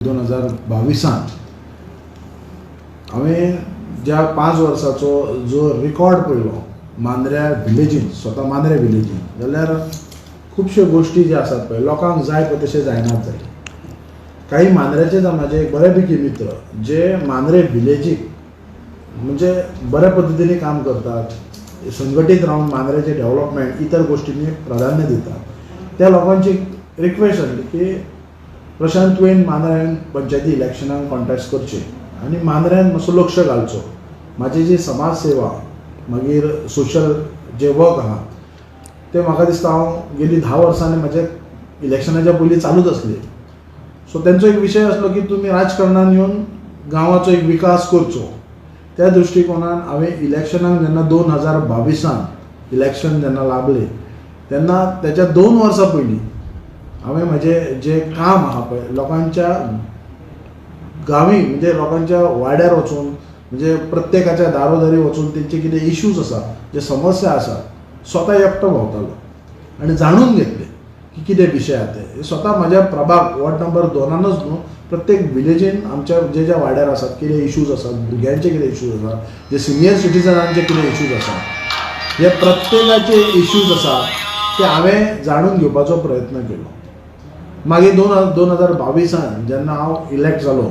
2022 हांवें ज्या 5 वर्साचो जो रिकॉर्ड पळयलो मांद्र्या विलेजीन, स्वता मांद्र्या विलेजीन, जाल्यार खुबश्यो गोश्टी ज्यो आसात पळय लोकांक जाय पळय तशें जायनात जाले. काही मांद्र्याचे म्हाजे एक बऱ्यापैकी मित्र जे मांद्रे विलेजीक म्हणजे बऱ्या पद्धतीने काम करतात, संघटीत रावन मांद्र्याचे डेव्हलपमेंट इतर गोष्टींनी प्राधान्य दितात. त्या लोकांची रिक्वेस्ट आसली की प्रशांत तुवें मांद्र्यान पंचायती इलेक्शनाक कॉन्टेस्ट करचें आनी मांद्र्यान मातसो लक्ष घालचो. म्हाजी जी समाज सेवा मागीर सोशल जे वर्क आहा ते म्हाका दिसता हांव गेली 10 वर्सांनी म्हाजे इलेक्शनाच्या पयलीं चालूच आसली. सो तेंचो एक विशय आसलो की तुमी राजकारणान येवन गांवाचो एक विकास करचो. त्या दृश्टिकोनान हांवें इलेक्शनाक जेन्ना 2022 इलेक्शन जेन्ना लागलें तेन्ना त्याच्या 2 वर्सां पयलीं हांवें म्हजें जें काम आहा पळय लोकांच्या गांवी म्हणजे लोकांच्या वाड्यार वचून म्हणजे प्रत्येकाच्या दारोदारी वचून तेंचे कितें इश्यूज आसा जे समस्या आसा स्वता एकटो भोंवतालो आनी जाणून घेतले की कितें विशय आहा ते. स्वता म्हाज्या प्रभाग वॉर्ड नंबर 2नूच न्हू प्रत्येक विलेजीन आमच्या जे वाड्यार आसात कितें इश्यूज आसात, भुरग्यांचे कितें इश्यूज आसात, जे सिनियर सिटीजनांचे कितें इश्यूज आसात, हे प्रत्येकाचे इश्यूज आसात ते हांवें जाणून घेवपाचो प्रयत्न केलो. मागीर 2022 जेन्ना हांव इलेक्ट जालो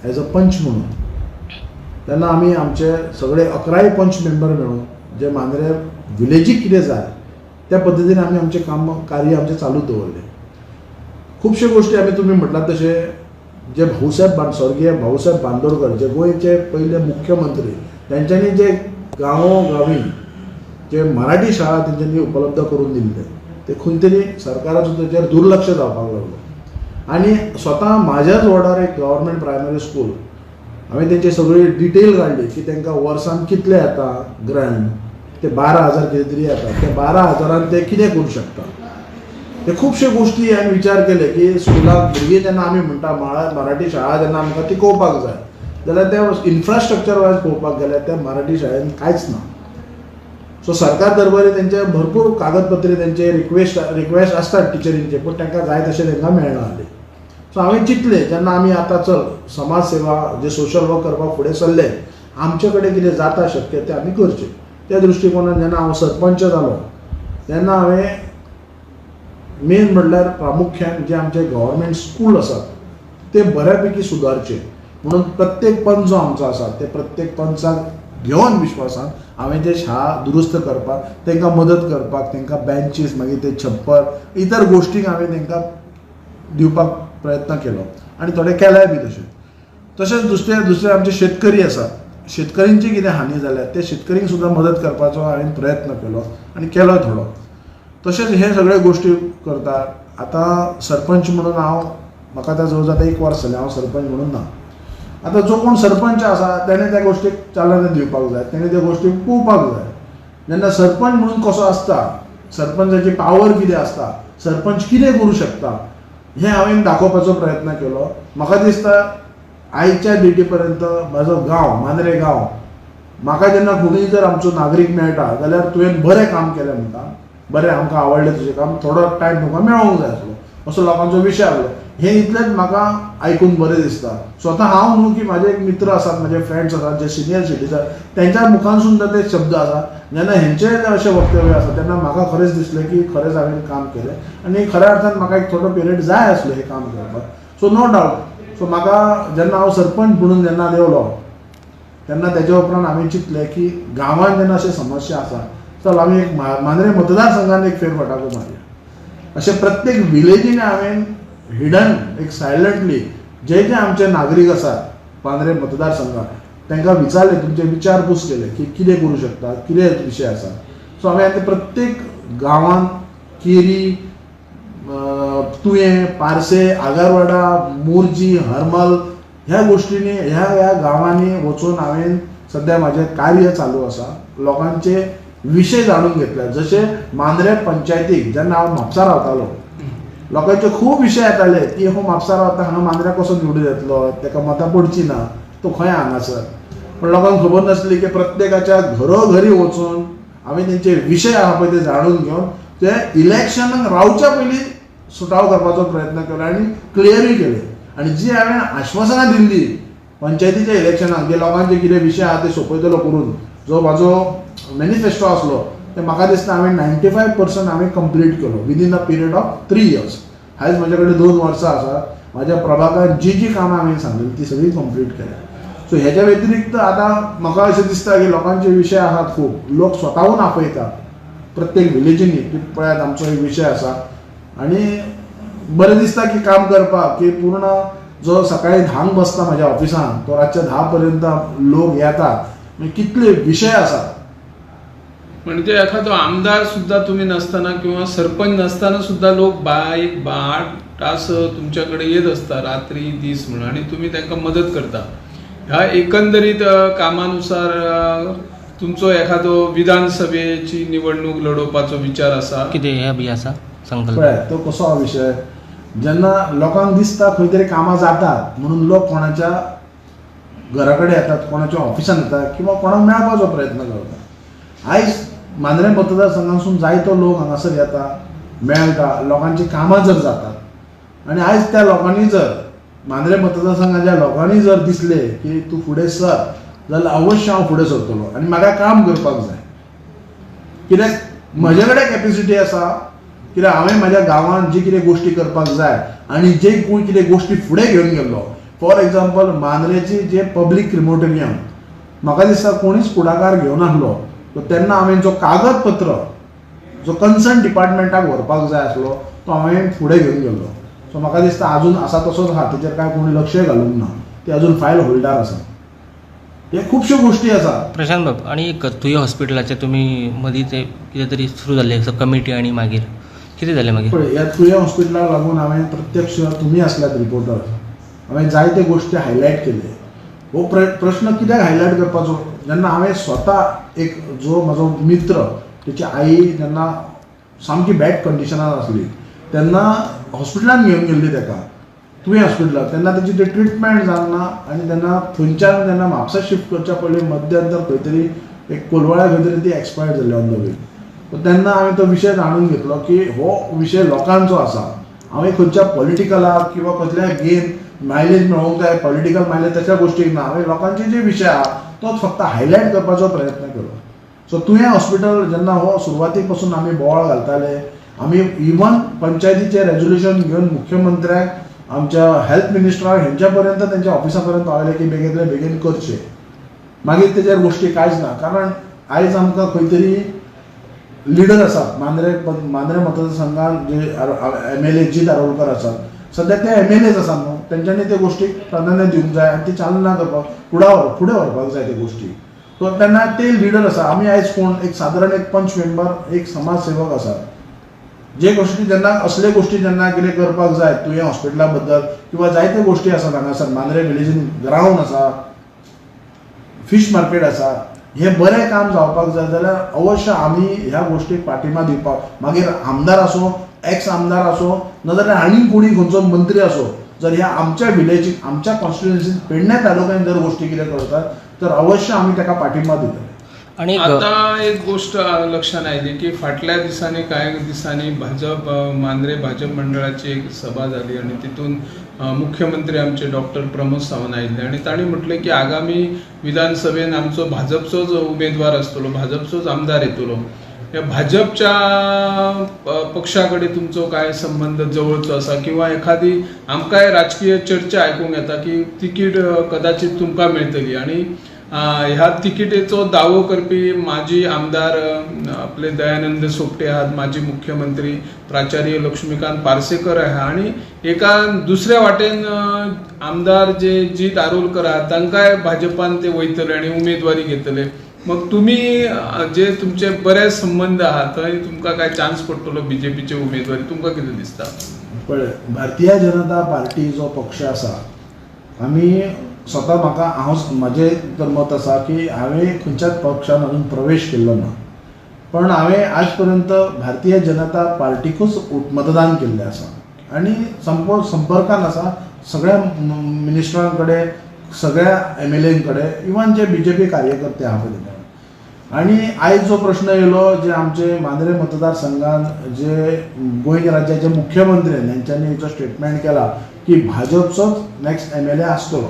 एज अ पंच म्हणून तेन्ना आमी आमचे सगळे 11 पंच मेंबर मेळून जे मांद्रे विलेजीक कितें जाय त्या पद्दतीन आमी आमचें काम कार्य आमचें चालू दवरलें. खुबश्यो गोश्टी आमी तुमी म्हटलात तशे जे स्वर्गीय भाऊसाहेब बांदोडकर जे गोंयचे पयले मुख्यमंत्री तेंच्यांनी जे गांवोगावी जे मराठी शाळा तेंच्यांनी उपलब्ध करून दिल्ले ते खंय तरी सरकाराचो तेचेर दुर्लक्ष जावपाक लागलो. आनी स्वता म्हाज्याच वॉर्डार एक गव्हर्मेंट प्रायमरी स्कूल हांवें तेंची सगळी डिटेल काडली की तांकां वर्सान कितले येता ग्रँड, ते 12,000 कितें तरी येता, ते 12,000 ते कितें करूं शकता. ते खुबश्यो गोश्टी हांवें विचार केले की स्कुलाक भुरगीं जेन्ना आमी म्हणटा मराठी शाळा जेन्ना आमकां तिकोवपाक जाय जाल्यार ते इन्फ्रास्ट्रक्चर वायज पळोवपाक गेल्यार त्या मराठी शाळेन कांयच ना. सो सरकार दरबारी तेंचे भरपूर कागदपत्री तेंचे रिक्वेस्ट आसतात टिचरींचे पूण तांकां जाय तशें तांकां मेळना आसले. सो हांवें चिंतलें जेन्ना आमी आतां चल समाज सेवा जे सोशल वर्क करपाक फुडें सरले आमचे कडेन कितें जाता शक्य तें आमी करचें. त्या दृश्टिकोनान जेन्ना हांव सरपंच जालो तेन्ना हांवें मेन म्हणल्यार प्रामुख्यान जे आमचे गव्हर्मेंट स्कूल आसात ते बऱ्यापैकी सुदारचे म्हणून प्रत्येक पंच जो आमचो आसा ते प्रत्येक पंचाक घेवन विश्वासान हांवें ते शाळा दुरुस्त करपाक तांकां मदत करपाक तांकां बेंचीस मागीर ते छप्पर इतर गोश्टींक हांवें तांकां दिवपाक प्रयत्न केलो आनी थोडे केल्याय बी तशेंच दुसरे आमचे शेतकरी आसात शेतकऱ्यांची कितें हानी जाल्या ते शेतकऱ्यांक सुद्दां मदत करपाचो हांवें प्रयत्न केलो आनी केलोय थोडो. तशेंच हे सगळे गोश्टी करता. आतां सरपंच म्हणून म्हाका आतां जवळ जाता 1 वर्स जालें हांव सरपंच म्हणून ना. आतां जो कोण सरपंच आसा तेणें त्या गोश्टीक चालना दिवपाक जाय, तेणें त्या गोश्टीक पळोवपाक जाय. जेन्ना सरपंच म्हणून कसो आसता, सरपंचाची पावर कितें आसता, सरपंच कितें करूं शकता हें हांवें दाखोवपाचो प्रयत्न केलो. म्हाका दिसता आयच्या डेटी पर्यंत म्हाजो गांव मांद्रे गांव म्हाका जेन्ना कोणूय जर आमचो नागरीक मेळटा जाल्यार तुवें बरें काम केलें म्हणटा, बरें आमकां आवडलें तुजें काम, थोडो टायम तुका मेळोंक जाय आसलो असो लोकांचो विशय आसलो. हें इतलेंच म्हाका आयकून बरें दिसता. स्वता हांव न्हू की म्हाजे एक मित्र आसात, म्हाजे फ्रेंड्स आसात जे सिनियर सिटीजन तेंच्या मुखान सुद्दां ते शब्द आसा जेन्ना हेंचे अशें वक्तव्य आसा तेन्ना म्हाका खरेंच दिसलें की खरेंच हांवें काम केलें आनी खऱ्या अर्थान म्हाका एक थोडो पिरियड जाय आसलो हें काम करपाक. So no doubt. सो म्हाका जेन्ना हांव सरपंच म्हणून जेन्ना देवलो तेन्ना तेज्या उपरांत हांवें चिंतलें की गांवांत जेन्ना अशें समस्या आसा चल आमी एक मांद्रे मतदारसंघान एक फेरफटको मारया. अशें प्रत्येक विलेजीन हांवें हिडन एक सायलंटली जे आमचे नागरीक आसात मांद्रे मतदारसंघात तांकां विचारलें, तुमचे विचारपूस केले की कितें करूं शकता, कितें विशय आसा. सो हांवें आतां प्रत्येक गांवांत केरी, तुयें, पार्से, आगारवाडा, मोर्जी, हरमल ह्या गोश्टींनी ह्या गांवांनी वचून हांवें सद्या म्हाजें कार्य चालू आसा. लोकांचे विशय जाणून घेतले. जशे मांद्रे पंचायतीक जेन्ना हांव म्हापसा रावतालो लोकांचे खूब विशय येताले की हो म्हापसा रावता हांगा मांद्र्याक कसो निवडून येतलो, ताका मतां पडची ना, तो खंय हांगासर. पण लोकांक खबर नासली की प्रत्येकाच्या घरोघरी वचून हांवें तेंचे विशय आहा पळय ते जाणून घेवन ते इलेक्शनाक रावच्या पयलीं सुटाव करपाचो प्रयत्न केलो आनी क्लियरूय केले. आनी जी हांवें आश्वासनां दिल्ली पंचायतीच्या इलेक्शनाक जे लोकांचे कितें विशय आहा ते सोंपयतलो करून, जो म्हाजो मॅनिफेस्टो आसलो ते म्हाका दिसता हांवें 95% हांवें कंप्लीट केलो within the period of 3 years. आयज म्हाजे कडेन 2 वर्सां आसा. म्हाज्या प्रभागांत जी कामां हांवें सांगलेली ती सगळी कंप्लीट केल्या. सो हेच्या व्यतिरिक्त आतां म्हाका अशें दिसता की लोकांचे विशय आहात खूब, लोक स्वताहून आपयतात प्रत्येक विलेजींनी की पळयात आमचो एक विशय आसा. आनी बरें दिसता की काम करपाक की पूर्ण जो सकाळी 10 बसता म्हाज्या ऑफिसान तो रातच्या 10 पर्यंत लोक येतात. कितले विशय आसात. म्हणजे एखादो आमदार सुद्धा तुम्ही नसताना किंवा सरपंच नसताना सुद्धा लोक 8 तास तुमच्याकडे येत असतात रात्री दीस म्हणून, आणि तुम्ही त्यांना मदत करता. ह्या एकंदरीत कामानुसार तुमचो एखादो विधानसभेची निवडणूक लढोवपाचो विचार आसा कितें हे बी आसा संकल्प? पळय तो कसो हा विशय, जेन्ना लोकांक दिसता खंय तरी कामां जातात म्हणून लोक कोणाच्या घरा कडेन येतात, कोणाच्या ऑफिसान येतात किंवा कोणाक मेळपाचो प्रयत्न करतात. आयज मांद्रे मतदारसंघासून जायतो लोक हांगासर येता, मेळटा, लोकांची कामां जर जातात आनी आयज त्या लोकांनी जर मांद्रे मतदारसंघाच्या लोकांनी जर दिसले की तूं फुडें सर जाल्यार अवश्य हांव फुडें सरतलो आनी म्हाका काम करपाक जाय. कित्याक म्हजे कडेन कॅपेसिटी आसा, कित्याक हांवें म्हाज्या गांवांत जी कितें गोश्टी करपाक जाय आनी जे कोण कितें गोश्टी फुडें घेवन गेल्लो, फॉर एक्झाम्पल मांद्रेची जे पब्लीक क्रिमोटोरियम म्हाका दिसता कोणीच फुडाकार घेवन नासलो, तेन्ना हांवें जो कागदपत्र जो कन्सर्न डिपार्टमेंटाक व्हरपाक जाय आसलो तो हांवें फुडें घेवन गेल्लो. सो म्हाका दिसता अजून आसा तसोच आहा, तेचेर कांय कोणी लक्षय घालूंक ना, ते अजून फायल होल्डार आसा. हे खुबश्यो गोश्टी आसा. प्रशांत बाब, आनी एक तुया हॉस्पिटलाचे तुमी मदीं ते कितें तरी सुरू जाल्ले कमिटी आनी मागीर कितें जालें मागीर? पळय ह्या तुया हॉस्पिटलाक लागून हांवें प्रत्यक्ष तुमी आसल्यात रिपोर्टर, हांवें जायते गोश्टी हायलायट केले. हो प्रश्न कित्याक हायलायट करपाचो, जेन्ना हांवें स्वता एक जो म्हजो मित्र तेची आई जेन्ना सामकी बॅड कंडिशनान आसली तेन्ना हॉस्पिटलान घेवन गेल्ली ताका तुवें हॉस्पिटलाक, तेन्ना तेची ती ट्रिटमेंट जावना आनी तेन्ना थंयच्यान तेन्ना म्हापसा शिफ्ट करच्या पयलीं मध्यंतर खंय तरी एक कोलवाळ्या खंय तरी ती एक्सपायर जाल्ली ऑन द वे. तेन्ना हांवें तो विशय जाणून घेतलो की हो विशय लोकांचो आसा. हांवें खंयच्या पॉलिटिकलाक किंवा कसल्याय गेन मायलेज मेळोवंक जाय, पॉलिटिकल मायलेज तशा गोश्टीक ना, हांवें लोकांचे जे विशय आहा तोच फक्त हायलायट करपाचो प्रयत्न केलो. सो तुवें हॉस्पिटल जेन्ना हो सुरवाती पासून आमी बोवाळ घालताले, आमी इवन पंचायतीचें रेजोल्युशन घेवन मुख्यमंत्र्याक, आमच्या हेल्थ मिनिस्टराक हेंच्या पर्यंत तेंच्या ऑफिसा पर्यंत पावले की बेगींतले बेगीन करचे. मागीर तेजेर गोश्टी कांयच ना, कारण आयज आमकां खंय तरी लिडर आसात मांद्रे मतदारसंघात जे MLA जीत आरोलकर आसात, सध्या ते MLAच आसात न्हू, तेंच्यांनी ते गोश्टीक प्राधान्य दिवंक जाय आनी ती चालना करपाक फुडें व्हरपाक जाय ते गोश्टी. सो तेन्ना ते लिडर आसा. आमी आयज कोण एक सादारण एक पंच मेंबर, एक समाजसेवक आसात, जे गोश्टी जेन्ना असले गोश्टी जेन्ना कितें करपाक जाय तुवें हॉस्पिटला बद्दल किंवा जायत्यो गोश्टी आसात हांगासर मांद्रे विलेजीन, ग्रावंड आसा, फिश मार्केट आसा, हे बरें काम जावपाक जाय जाल्यार अवश्य आमी ह्या गोश्टीक पाठिंबा दिवपाक, मागीर आमदार आसूं, एक्स आमदार आसूं, नाजाल्यार आनी कोणी खंयचो मंत्री आसूं, जर ह्या आमच्या विलेजीक, आमच्या कॉन्स्टिट्युएन्सीन पेडणे तालुक्यान जर गोश्टी कितें करतात तर अवश्य आमी ताका पाठिंबा दितले. आणि आता एक गोष्ट लक्षात आयली की फाटल्या दिसांनी कांय दिसांनी मांद्रे भाजप मंडळाची एक सभा झाली आणि तितून मुख्यमंत्री आमचे डॉक्टर प्रमोद सावंत आयिल्ले आणि तांणी म्हटलें की आगामी विधानसभेन आमचो भाजपचोच उमेदवार आसतलो, भाजपचोच आमदार येतलो. या भाजपच्या पक्षाकडे तुमचो काय संबंध जवळचो आसा किंवा एखादी आमकांय राजकीय चर्चा आयकूंक येता की तिकीट कदाचित तुमकां मेळटली आणि ह्या तिकिटेचो दावो करपी माजी आमदार आपले दयानंद सोपटे आहात, माजी मुख्यमंत्री प्राचार्य लक्ष्मीकांत पार्सेकर आहा आणि एका दुसऱ्या वाटेन आमदार जे जीत आरोलकर आहात तांकांय भाजपान ते वयतले आणि उमेदवारी घेतले. मग तुम्ही जे तुमचे बरे संबंध आहात थंय तुमकां काय चान्स पडटलो BJPचे उमेदवारी, तुमकां कितें दिसता? पळय भारतीय जनता पार्टी जो पक्ष आसा, आमी स्वता म्हाजें तर मत आसा की हांवें खंयच्याच पक्षान अजून प्रवेश केल्लो ना, पण हांवें आज पर्यंत भारतीय जनता पार्टीकूच मतदान केल्लें आसा आनी संपर्कान आसा सगळ्या मिनिस्टरां कडेन, सगळ्या MLA कडेन, इवन जे BJP कार्यकर्ते आहा पळय. आनी आयज जो प्रश्न येयलो जे आमचे मांद्रे मतदारसंघात जे गोंय राज्याचे मुख्यमंत्री हेंच्यांनी जो स्टेटमेंट केला की भाजपचोच नेक्स्ट MLA आसतलो.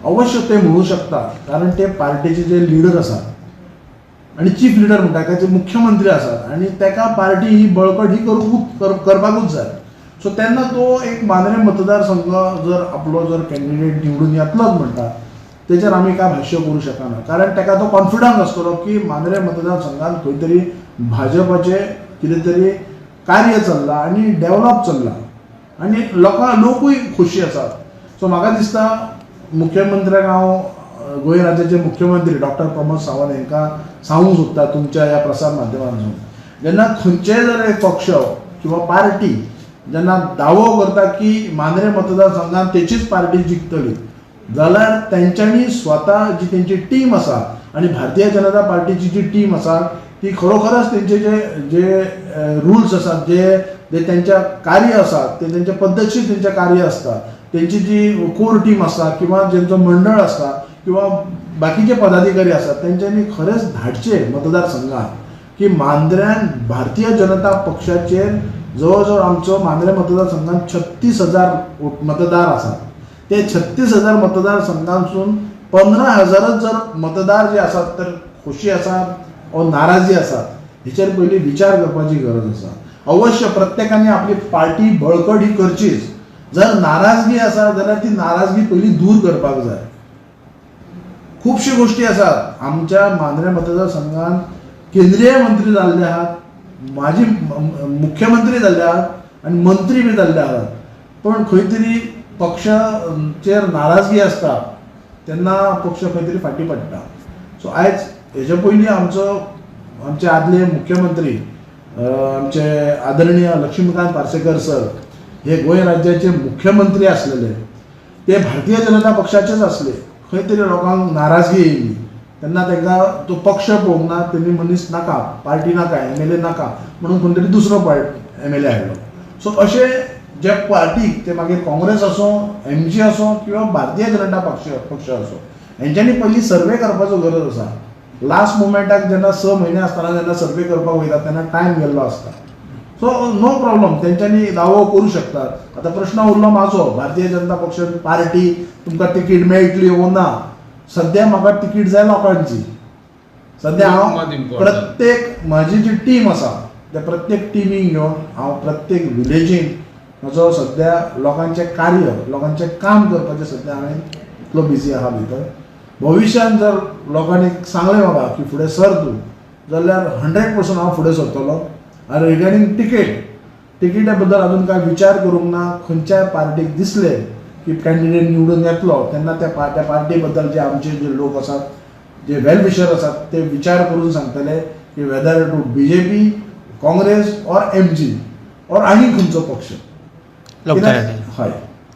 अवश्य ते म्हणू शकतात, कारण ते पार्टीचे जे लिडर आसात आणि चीफ लिडर म्हणटा ते मुख्यमंत्री आसात आणि ताका पार्टी ही बळकट ही करपाकूच जाय. सो तेन्ना तो एक मांद्रे मतदारसंघ जर आपलो जर कॅन्डिडेट निवडून येतलोच म्हणटा तेचेर आमी काय भाष्य करू शकना, कारण ताका तो कॉन्फिडन्स आसतलो की मांद्रे मतदारसंघात खंय तरी भाजपाचे कितें तरी कार्य चल्लां आणि डेव्हलप चल्लां आणि लोकूय खोशी आसात. सो म्हाका दिसता मुख्यमंत्र्याक हांव गोंय राज्याचे मुख्यमंत्री डॉक्टर प्रमोद सावंत हांकां सांगूंक सोदता तुमच्या ह्या प्रसार माध्यमांतून, जेन्ना खंयचेय जर एक पक्ष किंवा पार्टी जेन्ना दावो करता की मांद्रे मतदारसंघात तेचीच पार्टी जिखतली, जाल्यार तेंच्यांनी स्वता जी तेंची टीम आसा आणि भारतीय जनता पार्टीची जी टीम आसा ती खरोखरच तेंचे जे रुल्स आसात, जे तेंच्या कार्य आसात ते तेंचे पद्धतशीर तेंचें कार्य आसता, तेंची जी कोर टीम आसा किंवा जेंचो मंडळ आसता किंवा बाकीचे पदाधिकारी आसात तेंच्यांनी खरेंच धाडचे मतदारसंघात की मांद्र्यान भारतीय जनता पक्षाचेर जवळ आमचो मांद्रे मतदारसंघात 36,000 मतदार आसात. ते 36,000 मतदारसंघांसून 15,000च जर मतदार जे आसात तर खोशी आसात वा नाराजी आसात हेचेर पयलीं विचार करपाची गरज आसा. अवश्य प्रत्येकाने आपली पार्टी बळकट ही करचीच. जर नाराजगी आसा जाल्यार ती नाराजगी पयलीं दूर करपाक जाय. खुबश्यो गोष्टी आसात आमच्या मांद्रे मतदारसंघात केंद्रीय मंत्री जाल्ले आहात, माजी मुख्यमंत्री जाल्ले आहात आणि मंत्री बी जाल्ले आहात, पण खंय तरी पक्षाचेर नाराजगी आसता तेन्ना पक्ष खंय तरी फाटीं पडटा. सो आयज हेजे पयलीं आमचे आदले मुख्यमंत्री आमचे आदरणीय लक्ष्मीकांत पार्सेकर सर हे गोंय राज्याचे मुख्यमंत्री आसलेले, ते भारतीय जनता पक्षाचेच आसले. खंय तरी लोकांक नाराजगी येयली तेन्ना तांकां तो पक्ष पळोवंक ना, तेणी मनीस नाका, पार्टी नाका, MLA नाका म्हणून खंय तरी दुसरो MLA हाडलो. सो अशे जे पार्टीक ते मागीर काँग्रेस असो, MG असो किंवा भारतीय जनता पक्ष असो, हेंच्यांनी पयलीं सर्वे करपाचो गरज आसा. लास्ट मोमेंटाक जेन्ना 6 म्हयने आसतना जेन्ना सर्वे करपाक वयता तेन्ना टायम गेल्लो आसता. सो नो प्रॉब्लम, तेंच्यांनी दावो करू शकतात. आतां प्रश्न उरलो म्हाजो, भारतीय जनता पक्ष पार्टी तुमकां तिकीट मेळटली वो ना. सद्या म्हाका तिकीट जाय लोकांची. सद्या हांव प्रत्येक म्हाजी जी टीम आसा त्या प्रत्येक टिमीक घेवन हांव प्रत्येक विलेजीन म्हजो सद्या लोकांचें कार्य, लोकांचें काम करपाचें सद्या हांवें इतलो बिजी आहा भितर. भविश्यान जर लोकांनी सांगलें म्हाका की फुडें सर तूं, जाल्यार 100% हांव फुडें सरतलो. आनी रिगार्डींग तिकीटा बद्दल अजून कांय विचार करूंक ना. खंयच्याय पार्टीक दिसलें की कॅन्डिडेट निवडून येतलो तेन्ना त्या पार्टी बद्दल जे आमचे जे लोक आसात, जे वेल विशर आसात, ते विचार करून सांगतले की whether to BJP, Congress or MG or आनी खंयचो पक्ष. हय.